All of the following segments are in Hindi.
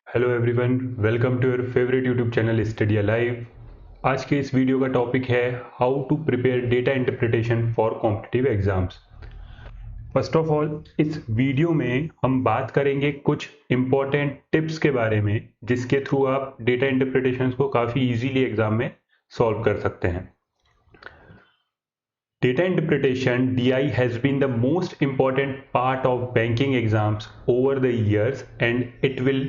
Hello everyone, welcome to your favourite YouTube channel study alive. आज के इस वीडियो का टॉपिक है how to prepare data interpretation for competitive exams. First of all, इस वीडियो में हम बात करेंगे कुछ इम्पॉर्टेंट टिप्स के बारे में जिसके थ्रू आप डेटा इंटरप्रिटेशन को काफ़ी इजीली एग्जाम में सॉल्व कर सकते हैं। Data interpretation (DI) has been the most important part of banking exams over the years, and it will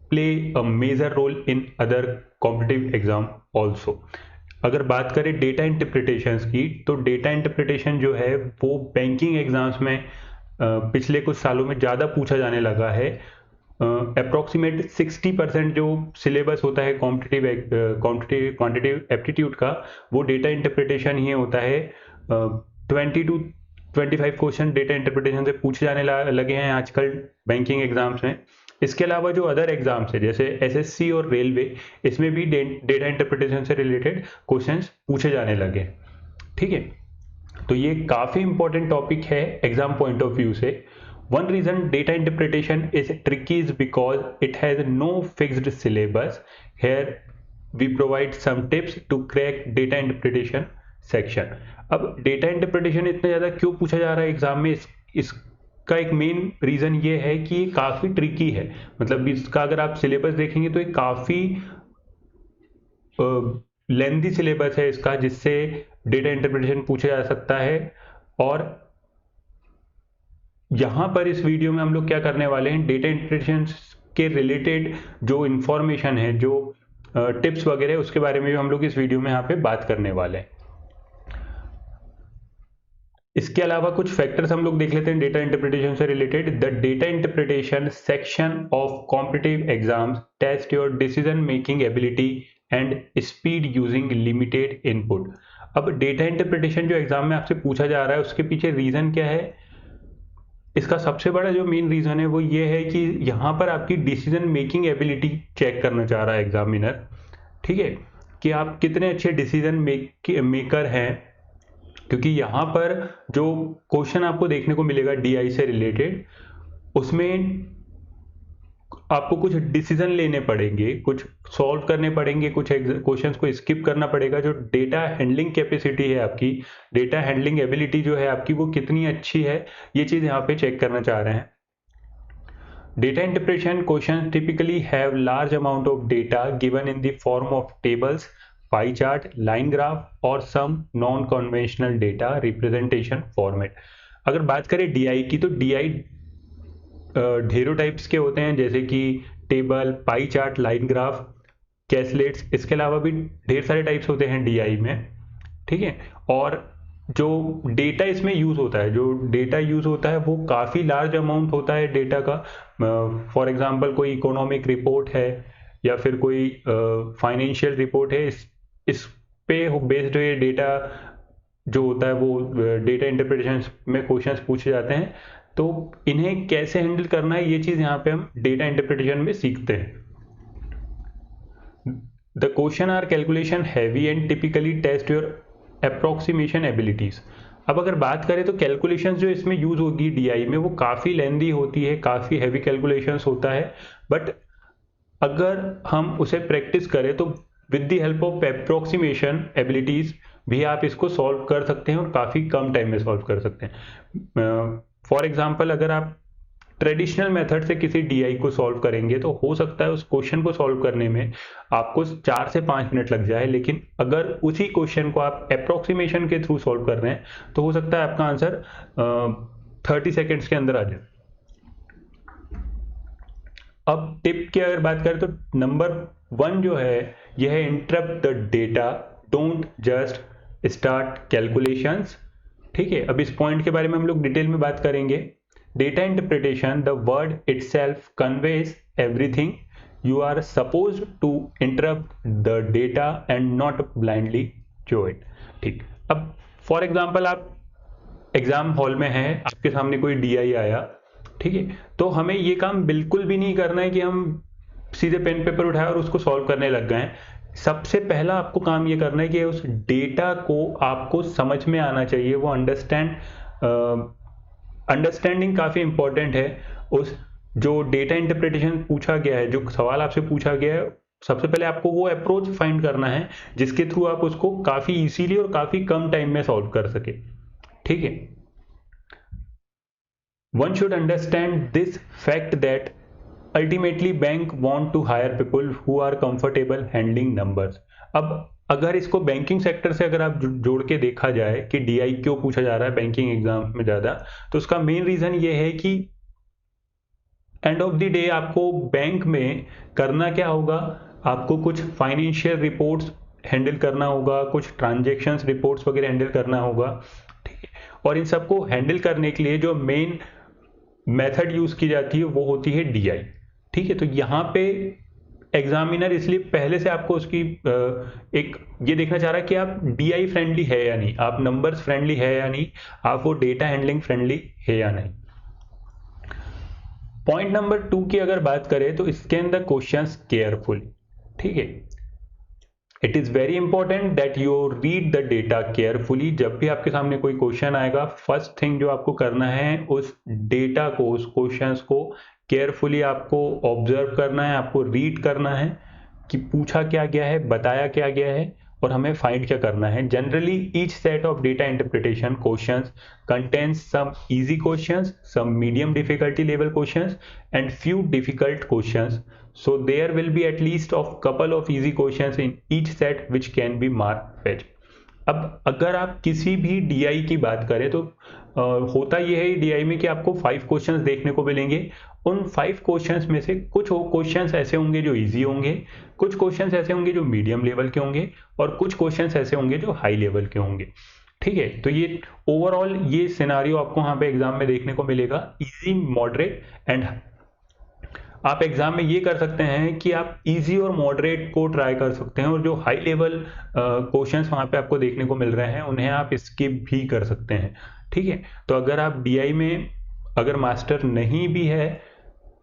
play a major role in other competitive exam also. अगर बात करें डेटा इंटरप्रिटेशन की, तो डेटा इंटरप्रिटेशन जो है वो बैंकिंग एग्जाम्स में पिछले कुछ सालों में ज़्यादा पूछा जाने लगा है। अप्रोक्सीमेट 60% जो सिलेबस होता है क्वांटिटेटिव एप्टीट्यूड का, वो डेटा इंटरप्रिटेशन ही होता है। 20 to 25 क्वेश्चन डेटा इंटरप्रिटेशन से पूछे जाने लगे हैं आजकल बैंकिंग एग्जाम्स में। इसके अलावा जो अदर एग्जाम्स है जैसे एसएससी और रेलवे, इसमें भी डेटा इंटरप्रिटेशन से रिलेटेड क्वेश्चंस पूछे जाने लगे। ठीक है, तो ये काफ़ी इंपॉर्टेंट टॉपिक है एग्जाम पॉइंट ऑफ व्यू से। One reason data interpretation is tricky is because it has no fixed syllabus. Here we provide some tips to crack data interpretation section. अब डेटा इंटरप्रिटेशन इतना ज़्यादा क्यों पूछा जा रहा है एग्जाम में, इसका एक मेन रीज़न ये है कि ये काफ़ी ट्रिकी है। मतलब इसका अगर आप सिलेबस देखेंगे तो ये काफ़ी लेंथी सिलेबस है इसका, जिससे डेटा इंटरप्रिटेशन पूछा जा सकता है। और यहाँ पर इस वीडियो में हम लोग क्या करने वाले हैं, डेटा इंटरप्रिटेशन के रिलेटेड जो इंफॉर्मेशन है, जो टिप्स वगैरह, उसके बारे में भी हम लोग इस वीडियो में यहाँ पे बात करने वाले हैं। इसके अलावा कुछ फैक्टर्स हम लोग देख लेते हैं डेटा इंटरप्रिटेशन से related. The data interpretation section of competitive exams test your decision making ability and speed using limited input. अब डेटा इंटरप्रिटेशन जो एग्जाम में आपसे पूछा जा रहा है, उसके पीछे रीजन क्या है? इसका सबसे बड़ा जो मेन रीजन है वो ये है कि यहाँ पर आपकी डिसीजन मेकिंग एबिलिटी चेक करना चाह रहा है एग्जामिनर। ठीक है, कि आप कितने अच्छे डिसीजन मेकर हैं, क्योंकि यहाँ पर जो क्वेश्चन आपको देखने को मिलेगा डीआई से रिलेटेड, उसमें आपको कुछ डिसीजन लेने पड़ेंगे, कुछ सॉल्व करने पड़ेंगे, कुछ क्वेश्चंस को स्किप करना पड़ेगा। जो डेटा हैंडलिंग कैपेसिटी है आपकी, डेटा हैंडलिंग एबिलिटी जो है आपकी, वो कितनी अच्छी है, ये चीज़ यहाँ पे चेक करना चाह रहे हैं। Data interpretation question typically have large amount of data given in the form of tables, pie chart, line graph और some non conventional data representation format. अगर बात करें डीआई की, तो डीआई ढेरों टाइप्स के होते हैं, जैसे कि table, pie chart, line graph, caselets. इसके अलावा भी ढेर सारे टाइप्स होते हैं डीआई में। ठीक है, और जो डेटा इसमें यूज़ होता है, जो डेटा यूज़ होता है वो काफ़ी लार्ज अमाउंट होता है डेटा का। फॉर एग्जांपल कोई इकोनॉमिक रिपोर्ट है या फिर कोई फाइनेंशियल रिपोर्ट है, इस पे बेस्ड ये डेटा जो होता है वो डेटा इंटरप्रिटेशन में क्वेश्चंस पूछे जाते हैं। तो इन्हें कैसे हैंडल करना है, ये चीज़ यहाँ पे हम डेटा इंटरप्रिटेशन में सीखते हैं। The question are calculation heavy and typically test your approximation abilities. अब अगर बात करें तो कैलकुलेशंस जो इसमें यूज होगी डीआई में, वो काफ़ी लेंदी होती है, काफ़ी हैवी कैलकुलेशंस होता है। बट अगर हम उसे प्रैक्टिस करें तो with the help of approximation abilities भी आप इसको सॉल्व कर सकते हैं और काफ़ी कम टाइम में सॉल्व कर सकते हैं। फॉर एग्जाम्पल, अगर आप ट्रेडिशनल मेथड से किसी डीआई को सॉल्व करेंगे तो हो सकता है उस क्वेश्चन को सॉल्व करने में आपको 4 से 5 मिनट लग जाए, लेकिन अगर उसी क्वेश्चन को आप अप्रोक्सीमेशन के थ्रू सॉल्व कर रहे हैं तो हो सकता है आपका आंसर 30 सेकेंड्स के अंदर आ जाए। अब टिप की अगर बात करें तो नंबर 1 जो है यह है interrupt the data, don't just start calculations. ठीक है, अब इस पॉइंट के बारे में हम लोग डिटेल में बात करेंगे। Data interpretation, the word itself conveys everything, you are supposed to interpret the data and not blindly जो इट। ठीक, अब फॉर एग्जाम्पल आप एग्जाम हॉल में हैं, आपके सामने कोई डीआई आया, ठीक है, तो हमें ये काम बिल्कुल भी नहीं करना है कि हम सीधे पेन पेपर उठाए और उसको सॉल्व करने लग गए हैं। सबसे पहला आपको काम ये करना है कि उस डेटा को आपको समझ में आना चाहिए, वो अंडरस्टैंडिंग काफ़ी इंपॉर्टेंट है। उस जो डेटा इंटरप्रिटेशन पूछा गया है, जो सवाल आपसे पूछा गया है, सबसे पहले आपको वो अप्रोच फाइंड करना है जिसके थ्रू आप उसको काफी इजीली और काफी कम टाइम में सॉल्व कर सके। ठीक है, one should understand this fact that ultimately bank want to hire people who are comfortable handling numbers. अब अगर इसको बैंकिंग सेक्टर से अगर आप जोड़ के देखा जाए कि डीआई क्यों पूछा जा रहा है बैंकिंग एग्जाम में ज़्यादा, तो उसका मेन रीज़न ये है कि एंड ऑफ द डे आपको बैंक में करना क्या होगा, आपको कुछ फाइनेंशियल रिपोर्ट्स हैंडल करना होगा, कुछ ट्रांजेक्शन्स रिपोर्ट्स वगैरह हैंडल करना होगा। ठीक है, और इन सबको हैंडल करने के लिए जो मेन मेथड यूज की जाती है वो होती है डीआई। ठीक है, तो यहाँ पे एग्जामिनर इसलिए पहले से आपको उसकी एक ये देखना चाह रहा है कि आप डीआई फ्रेंडली है या नहीं, आप नंबर्स फ्रेंडली है या नहीं, आप वो डेटा हैंडलिंग फ्रेंडली है या नहीं। पॉइंट नंबर 2 की अगर बात करें तो स्कैन द क्वेश्चंस केयरफुली। ठीक है, it is very important that you read the data carefully. जब भी आपके सामने कोई क्वेश्चन आएगा, फर्स्ट थिंग जो आपको करना है उस डेटा को, उस क्वेश्चंस को केयरफुली आपको ऑब्जर्व करना है, आपको रीड करना है कि पूछा क्या गया है, बताया क्या गया है और हमें फाइंड क्या करना है। Generally each set of data interpretation questions contains some easy questions, some medium difficulty level questions and few difficult questions. So there will be at least of couple of easy questions in each set which can be mark fetch. अब अगर आप किसी भी डीआई की बात करें तो होता यह है डीआई में कि आपको 5 क्वेश्चंस देखने को मिलेंगे। उन 5 क्वेश्चंस में से कुछ क्वेश्चंस ऐसे होंगे जो इजी होंगे, कुछ क्वेश्चंस ऐसे होंगे जो मीडियम लेवल के होंगे और कुछ क्वेश्चंस ऐसे होंगे जो हाई लेवल के होंगे। ठीक है, तो ये ओवरऑल ये सिनारियो आपको यहाँ पे एग्जाम में देखने को मिलेगा, इजी, मॉडरेट एंड। आप एग्जाम में ये कर सकते हैं कि आप इजी और मॉडरेट को ट्राई कर सकते हैं और जो हाई लेवल क्वेश्चंस वहाँ पे आपको देखने को मिल रहे हैं उन्हें आप स्किप भी कर सकते हैं। ठीक है, तो अगर आप डीआई में अगर मास्टर नहीं भी है,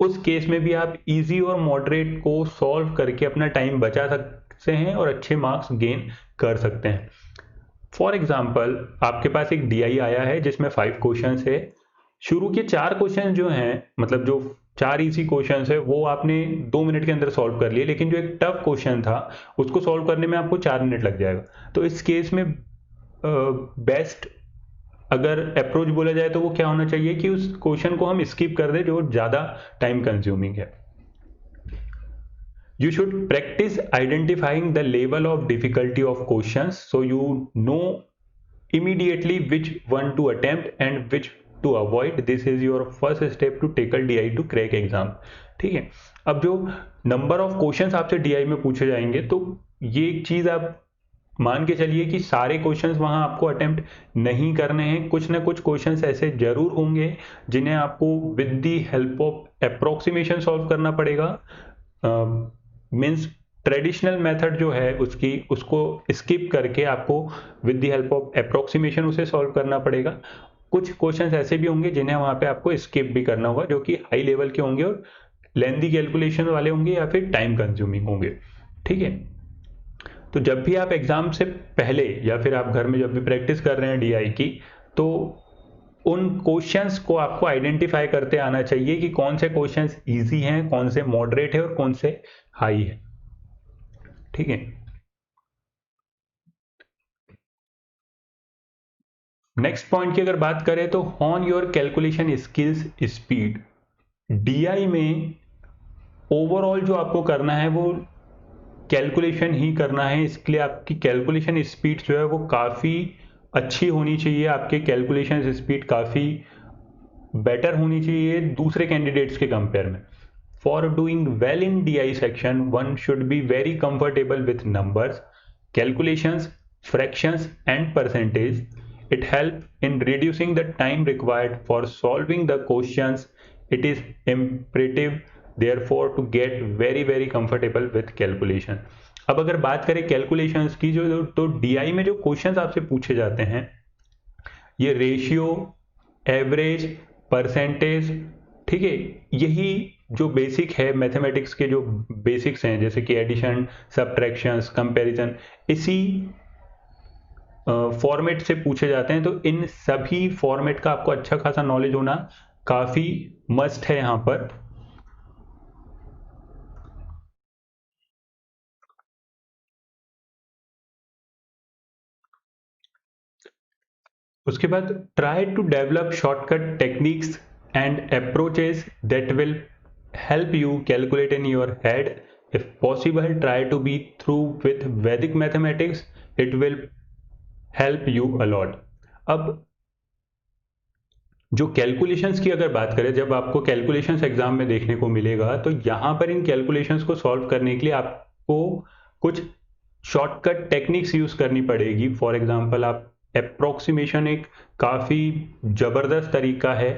उस केस में भी आप इजी और मॉडरेट को सॉल्व करके अपना टाइम बचा सकते हैं और अच्छे मार्क्स गेन कर सकते हैं। फॉर एग्जाम्पल आपके पास एक डीआई आया है जिसमें 5 क्वेश्चन है। शुरू के 4 क्वेश्चन जो हैं, मतलब जो 4 इजी क्वेश्चन है वो आपने 2 मिनट के अंदर सॉल्व कर लिए, लेकिन जो एक टफ क्वेश्चन था उसको सॉल्व करने में आपको 4 मिनट लग जाएगा। तो इस केस में बेस्ट अगर अप्रोच बोला जाए तो वो क्या होना चाहिए कि उस क्वेश्चन को हम स्किप कर दें जो ज़्यादा टाइम कंज्यूमिंग है। You should practice identifying the level of difficulty of questions so you know immediately which one to attempt and which to avoid. This is your first step to tackle DI to crack exam. ठीक है, अब जो नंबर ऑफ क्वेश्चंस आपसे डीआई में पूछे जाएंगे तो ये एक चीज आप मान के चलिए कि सारे क्वेश्चंस वहां आपको अटेम्प्ट नहीं करने हैं। कुछ ना कुछ क्वेश्चंस ऐसे जरूर होंगे जिन्हें आपको with the help of approximation solve करना पड़ेगा। मीन्स ट्रेडिशनल मेथड जो है उसको स्किप करके आपको with the help of approximation उसे सॉल्व करना पड़ेगा। कुछ क्वेश्चंस ऐसे भी होंगे जिन्हें वहां पे आपको स्किप भी करना होगा, जो कि हाई लेवल के होंगे और लेंथी कैलकुलेशन वाले होंगे या फिर टाइम कंज्यूमिंग होंगे। ठीक है, तो जब भी आप एग्जाम से पहले या फिर आप घर में जब भी प्रैक्टिस कर रहे हैं डीआई की, तो उन क्वेश्चंस को आपको आइडेंटिफाई करते आना चाहिए कि कौन से क्वेश्चंस इजी हैं, कौन से मॉडरेट है और कौन से हाई है। ठीक है, नेक्स्ट पॉइंट की अगर बात करें तो on your calculation skills speed. DI में ओवरऑल जो आपको करना है वो कैलकुलेशन ही करना है, इसके लिए आपकी कैलकुलेशन स्पीड जो है वो काफ़ी अच्छी होनी चाहिए। आपके कैलकुलेशन स्पीड काफ़ी बेटर होनी चाहिए दूसरे कैंडिडेट्स के कंपेयर में। For doing well in DI section one should be very comfortable with numbers, calculations, fractions and percentage. It helps in reducing the time required for solving the questions. It is imperative therefore to get very comfortable with calculation. अब अगर बात करें कैलकुलेशंस की, जो तो डीआई में जो क्वेश्चंस आपसे पूछे जाते हैं ये रेशियो, एवरेज, परसेंटेज, ठीक है, यही जो बेसिक है मैथमेटिक्स के जो बेसिक्स हैं जैसे कि एडिशन, सब्ट्रैक्शंस, कंपैरिजन, इसी फॉर्मेट से पूछे जाते हैं। तो इन सभी फॉर्मेट का आपको अच्छा खासा नॉलेज होना काफ़ी मस्ट है यहाँ पर। उसके बाद try to develop shortcut techniques and approaches that will help you calculate in your head. If possible, try to be through with Vedic mathematics. It will help you a lot. अब जो कैलकुलेशंस की अगर बात करें, जब आपको कैलकुलेशंस एग्जाम में देखने को मिलेगा तो यहाँ पर इन कैलकुलेशंस को सॉल्व करने के लिए आपको कुछ शॉर्टकट टेक्निक्स यूज करनी पड़ेगी. फॉर एग्जांपल आप अप्रोक्सीमेशन एक काफ़ी ज़बरदस्त तरीका है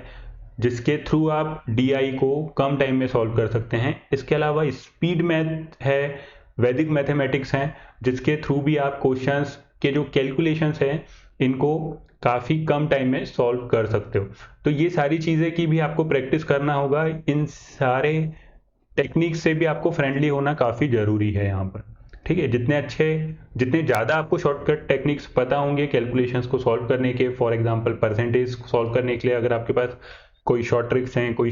जिसके थ्रू आप DI को कम टाइम में सॉल्व कर सकते हैं. इसके अलावा स्पीड मैथ है, वैदिक मैथमेटिक्स हैं जिसके थ्रू भी आप क्वेश्चंस के जो कैलकुलेशंस हैं इनको काफ़ी कम टाइम में सॉल्व कर सकते हो. तो ये सारी चीज़ें की भी आपको प्रैक्टिस करना होगा. इन सारे टेक्निक्स से भी आपको फ्रेंडली होना काफ़ी ज़रूरी है यहाँ पर. ठीक है, जितने ज़्यादा आपको शॉर्टकट टेक्निक्स पता होंगे कैलकुलेशंस को सॉल्व करने के, फॉर एग्जांपल परसेंटेज सॉल्व करने के लिए अगर आपके पास कोई शॉर्ट ट्रिक्स हैं, कोई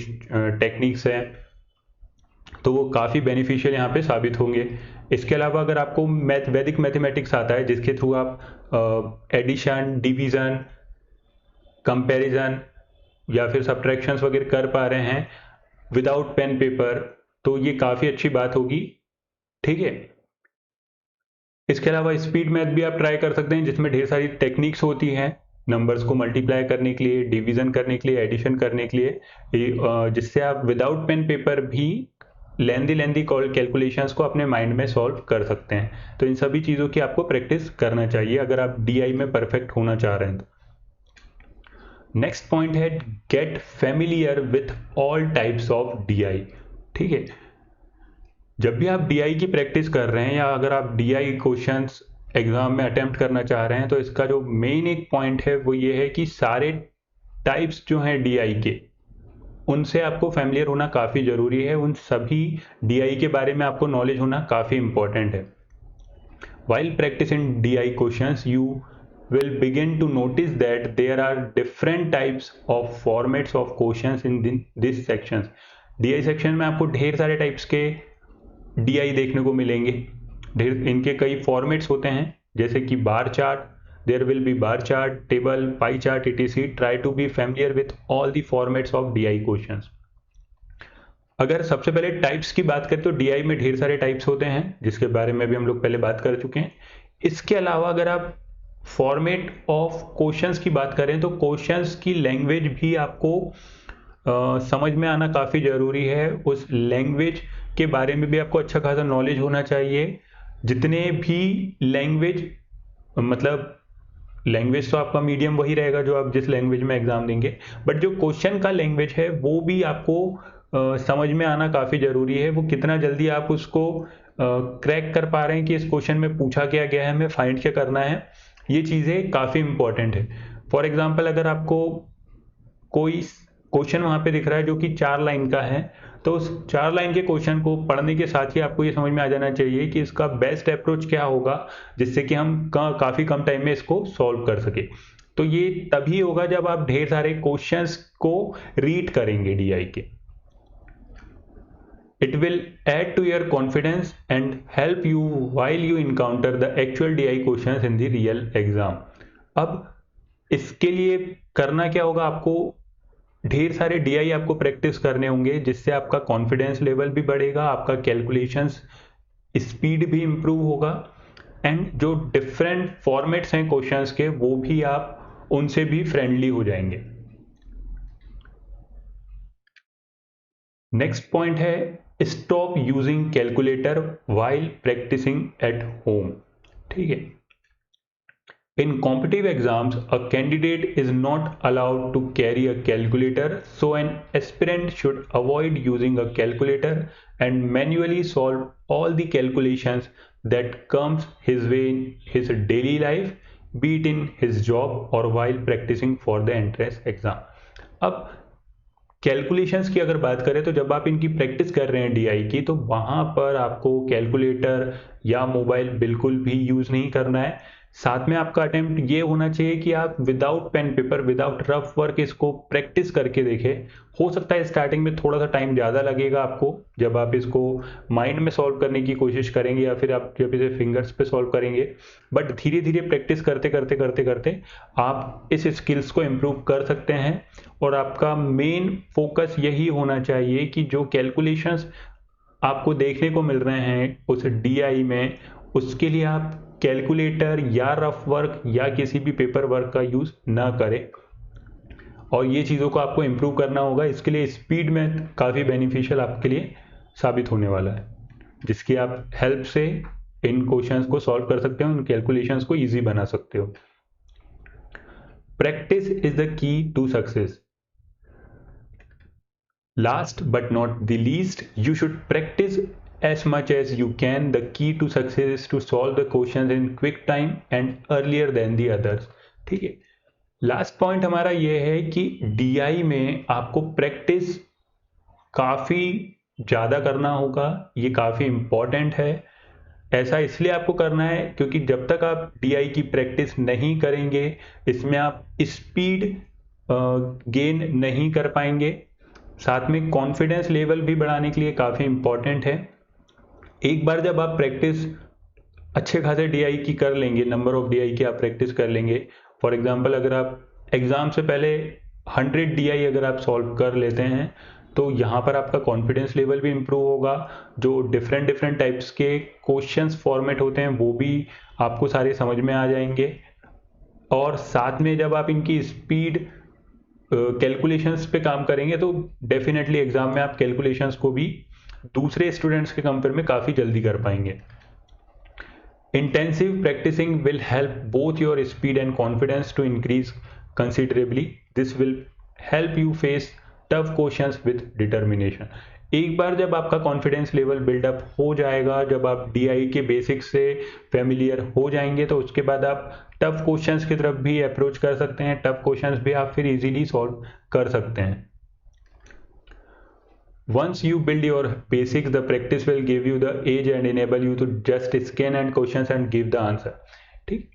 टेक्निक्स हैं, तो वो काफ़ी बेनिफिशियल यहाँ पे साबित होंगे. इसके अलावा अगर आपको वैदिक मैथमेटिक्स आता है जिसके थ्रू आप एडिशन, डिवीज़न, कंपैरिजन या फिर सब्ट्रैक्शंस वगैरह कर पा रहे हैं विदाउट पेन पेपर, तो ये काफ़ी अच्छी बात होगी. ठीक है, इसके अलावा स्पीड मैथ भी आप ट्राई कर सकते हैं जिसमें ढेर सारी टेक्निक्स होती हैं नंबर्स को मल्टीप्लाई करने के लिए, डिवीजन करने के लिए, एडिशन करने के लिए, जिससे आप विदाउट पेन पेपर भी लेंदी कैलकुलेशंस को अपने माइंड में सॉल्व कर सकते हैं. तो इन सभी चीज़ों की आपको प्रैक्टिस करना चाहिए अगर आप DI में परफेक्ट होना चाह रहे हैं तो. नेक्स्ट पॉइंट है get familiar with all types of DI. ठीक है, जब भी आप DI की प्रैक्टिस कर रहे हैं या अगर आप DI क्वेश्चंस एग्जाम में अटेम्प्ट करना चाह रहे हैं तो इसका जो मेन एक पॉइंट है वो ये है कि सारे टाइप्स जो हैं DI के उनसे आपको फैमिलियर होना काफ़ी ज़रूरी है. उन सभी DI के बारे में आपको नॉलेज होना काफ़ी इंपॉर्टेंट है. While practising DI questions you will begin to notice that there are different types of formats of questions in this sections. DI section में आपको ढेर सारे टाइप्स के DI देखने को मिलेंगे. ढेर इनके कई फॉर्मेट्स होते हैं जैसे कि bar chart, there will be bar chart, table, pie chart, etc. Try to be familiar with all the formats of DI questions. अगर सबसे पहले टाइप्स की बात करें तो DI में ढेर सारे टाइप्स होते हैं जिसके बारे में भी हम लोग पहले बात कर चुके हैं. इसके अलावा अगर आप फॉर्मेट ऑफ क्वेश्चंस की बात करें तो क्वेश्चंस की लैंग्वेज भी आपको समझ में आना काफ़ी ज़रूरी है. उस लैंग्वेज के बारे में भी आपको अच्छा खासा नॉलेज होना चाहिए. जितने भी लैंग्वेज, मतलब लैंग्वेज तो आपका मीडियम वही रहेगा जो आप जिस लैंग्वेज में एग्जाम देंगे, बट जो क्वेश्चन का लैंग्वेज है वो भी आपको समझ में आना काफ़ी ज़रूरी है. वो कितना जल्दी आप उसको क्रैक कर पा रहे हैं कि इस क्वेश्चन में पूछा क्या गया है, हमें फाइंड क्या करना है, ये चीज़ें काफ़ी इंपॉर्टेंट है. फॉर एग्जांपल अगर आपको कोई क्वेश्चन वहाँ पे दिख रहा है जो कि 4 लाइन का है, तो उस 4 लाइन के क्वेश्चन को पढ़ने के साथ ही आपको ये समझ में आ जाना चाहिए कि इसका बेस्ट अप्रोच क्या होगा जिससे कि हम काफ़ी कम टाइम में इसको सॉल्व कर सके. तो ये तभी होगा जब आप ढेर सारे क्वेश्चंस को रीड करेंगे DI के. It will add to your confidence and help you while you encounter the actual DI questions in the real exam. अब इसके लिए करना क्या होगा, आपको ढेर सारे DI आपको प्रैक्टिस करने होंगे जिससे आपका कॉन्फिडेंस लेवल भी बढ़ेगा, आपका कैलकुलेशंस स्पीड भी इम्प्रूव होगा, एंड जो डिफरेंट फॉर्मेट्स हैं क्वेश्चंस के वो भी आप उनसे भी फ्रेंडली हो जाएंगे. नेक्स्ट पॉइंट है stop using calculator while practising at home. ठीक है, in competitive exams a candidate is not allowed to carry a calculator, so an aspirant should avoid using a calculator and manually solve all the calculations that comes his way in his daily life, be it in his job or while practicing for the entrance exam. अब कैलकुलेशंस की अगर बात करें तो जब आप इनकी प्रैक्टिस कर रहे हैं DI की, तो वहाँ पर आपको कैलकुलेटर या मोबाइल बिल्कुल भी यूज़ नहीं करना है. साथ में आपका अटेम्प्ट ये होना चाहिए कि आप without pen paper, without rough work इसको प्रैक्टिस करके देखें। हो सकता है स्टार्टिंग में थोड़ा सा टाइम ज़्यादा लगेगा आपको, जब आप इसको माइंड में सॉल्व करने की कोशिश करेंगे या फिर आप जब इसे फिंगर्स पे सॉल्व करेंगे, बट धीरे धीरे प्रैक्टिस करते करते करते करते आप इस स्किल्स को इम्प्रूव कर सकते हैं। और आपका मेन फोकस यही होना चाहिए कि जो कैलकुलेशंस आपको देखने को मिल रहे हैं उस डीआई में, उसके लिए आप कैलकुलेटर या रफ वर्क या किसी भी पेपर वर्क का यूज़ ना करें। और ये चीज़ों को आपको इम्प्रूव करना होगा। इसके लिए स्पीड में काफ़ी बेनिफिशियल आपके लिए साबित होने वाला है, जिसकी आप हेल्प से इन क्वेश्चंस को सॉल्व कर सकते हो, उन कैलकुलेशंस को ईजी बना सकते हो। Practice is the key to success. Last but not the least, you should practice as much as you can. The key to success is to solve the questions in quick time and earlier than the others. ठीक है, लास्ट पॉइंट हमारा ये है कि डीआई में आपको प्रैक्टिस काफ़ी ज़्यादा करना होगा। ये काफ़ी इम्पॉर्टेंट है। ऐसा इसलिए आपको करना है क्योंकि जब तक आप डीआई की प्रैक्टिस नहीं करेंगे, इसमें आप स्पीड गेन नहीं कर पाएंगे। साथ में कॉन्फिडेंस लेवल भी बढ़ाने के लिए काफ़ी इम्पॉर्टेंट है। एक बार जब आप प्रैक्टिस अच्छे खासे डीआई की कर लेंगे, नंबर ऑफ डीआई की आप प्रैक्टिस कर लेंगे, फॉर एग्जांपल अगर आप एग्ज़ाम से पहले 100 डीआई अगर आप सॉल्व कर लेते हैं तो यहाँ पर आपका कॉन्फिडेंस लेवल भी इम्प्रूव होगा। जो डिफरेंट टाइप्स के क्वेश्चंस फॉर्मेट होते हैं वो भी आपको सारे समझ में आ जाएंगे। और साथ में जब आप इनकी स्पीड कैलकुलेशंस पे काम करेंगे तो डेफिनेटली एग्जाम में आप कैलकुलेशंस को भी दूसरे स्टूडेंट्स के कंपेयर में काफ़ी जल्दी कर पाएंगे। Intensive practising will help both your speed and confidence to increase considerably. This will help you face tough questions with determination. एक बार जब आपका कॉन्फिडेंस लेवल बिल्डअप हो जाएगा, जब आप डीआई के बेसिक्स से फेमिलियर हो जाएंगे, तो उसके बाद आप टफ क्वेश्चंस की तरफ भी अप्रोच कर सकते हैं। टफ क्वेश्चंस भी आप फिर इजीली सॉल्व कर सकते हैं। Once you build your basics, the practice will give you the edge and enable you to just scan and questions and give the answer। ठीक,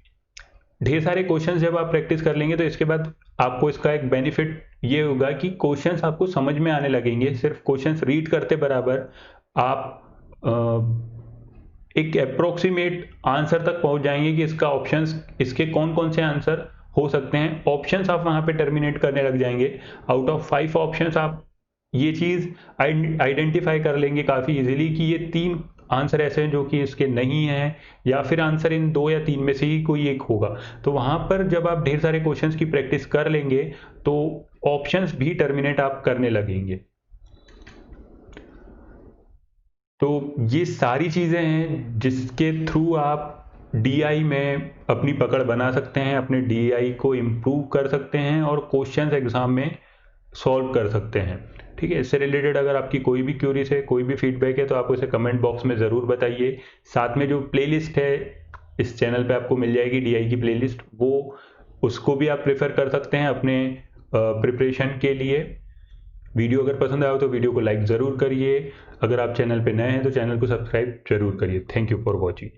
ढेर सारे क्वेश्चंस जब आप प्रैक्टिस कर लेंगे तो इसके बाद आपको इसका एक बेनिफिट ये होगा कि क्वेश्चंस आपको समझ में आने लगेंगे। सिर्फ क्वेश्चंस रीड करते बराबर आप एक अप्रोक्सीमेट आंसर तक पहुंच जाएंगे कि इसका ऑप्शंस, इसके कौन कौन से आंसर हो सकते हैं। ऑप्शंस आप वहां पे टर्मिनेट करने लग जाएंगे। आउट ऑफ 5 ऑप्शंस आप ये चीज़ आइडेंटिफाई कर लेंगे काफ़ी इजीली कि ये 3 आंसर ऐसे हैं जो कि इसके नहीं हैं, या फिर आंसर इन 2 या 3 में से ही कोई एक होगा। तो वहाँ पर जब आप ढेर सारे क्वेश्चंस की प्रैक्टिस कर लेंगे तो ऑप्शंस भी टर्मिनेट आप करने लगेंगे। तो ये सारी चीज़ें हैं जिसके थ्रू आप डीआई में अपनी पकड़ बना सकते हैं, अपने डीआई को इम्प्रूव कर सकते हैं और क्वेश्चंस एग्जाम में सॉल्व कर सकते हैं। ठीक है, इससे रिलेटेड अगर आपकी कोई भी क्यूरीज है, कोई भी फीडबैक है, तो आप उसे कमेंट बॉक्स में ज़रूर बताइए। साथ में जो प्लेलिस्ट है इस चैनल पे आपको मिल जाएगी, डीआई की प्लेलिस्ट, वो उसको भी आप प्रेफर कर सकते हैं अपने प्रिपरेशन के लिए। वीडियो अगर पसंद आया हो तो वीडियो को लाइक ज़रूर करिए। अगर आप चैनल पे नए हैं तो चैनल को सब्सक्राइब जरूर करिए। Thank you for watching.